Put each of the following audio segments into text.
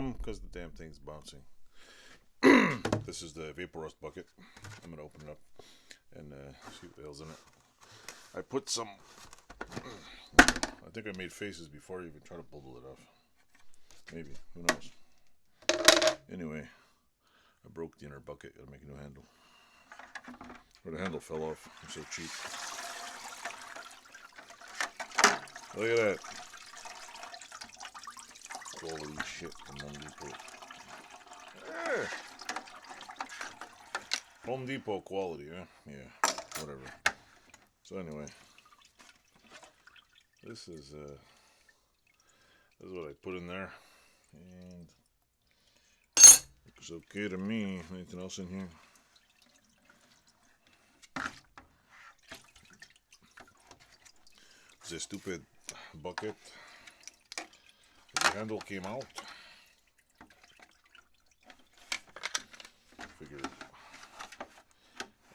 some because the damn thing's bouncing. This is the Evaporust bucket. I'm gonna open it up and see what the hell's in it. I put some. I think I made faces before I even tried to bubble it off. Maybe, who knows? Anyway, I broke the inner bucket. Gotta make a new handle. Or the handle fell off. I'm so cheap. Look at that. Quality shit from Home Depot. Home Depot quality, huh? Yeah, whatever. So anyway, this is what I put in there, and looks okay to me. Anything else in here? This stupid bucket. The handle came out. Figure,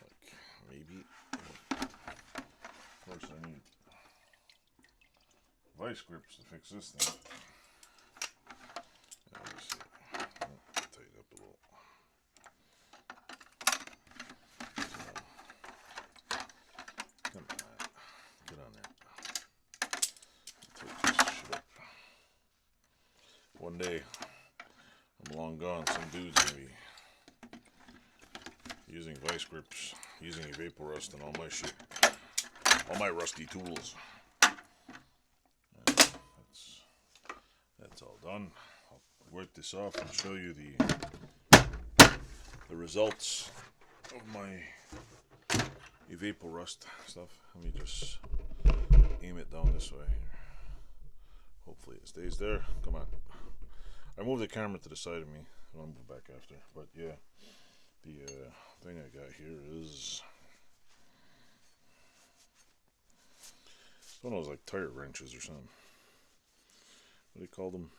like, maybe. Of course, I need vice grips to fix this thing. Let me see. Tighten up a little. Come on, get on there. Take this shit up. One day, I'm long gone. Some dude's gonna be using vice grips, using Evaporust and all my shit, all my rusty tools. That's all done. I'll work this off and show you the results of my Evaporust stuff. Let me just aim it down this way. Hopefully it stays there. Come on. I moved the camera to the side of me. I'll move back after. But yeah, the thing I got here is it's one of those like tire wrenches or something. What do you call them?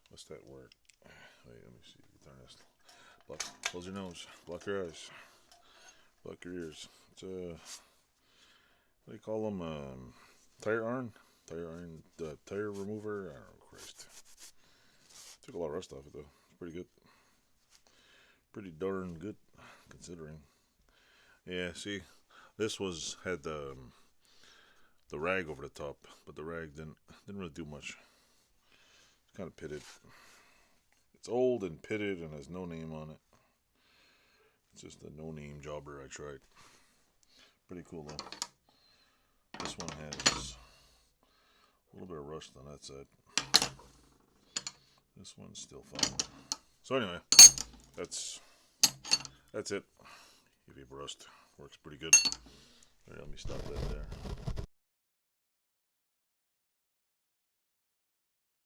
What's that word? Wait, let me see. Close your nose. Block your eyes. Block your ears. It's what do you call them? Tire iron? Tire remover? I don't know, Christ. Took a lot of rust off it though. It's pretty good. Pretty darn good, considering. Yeah, see, this had the rag over the top, but the rag didn't really do much. It's kind of pitted. It's old and pitted and has no name on it. It's just a no-name jobber I tried. Pretty cool though. This one has a little bit of rust on that side. This one's still fine. So anyway, that's it. Evaporust works pretty good. Let me stop that there.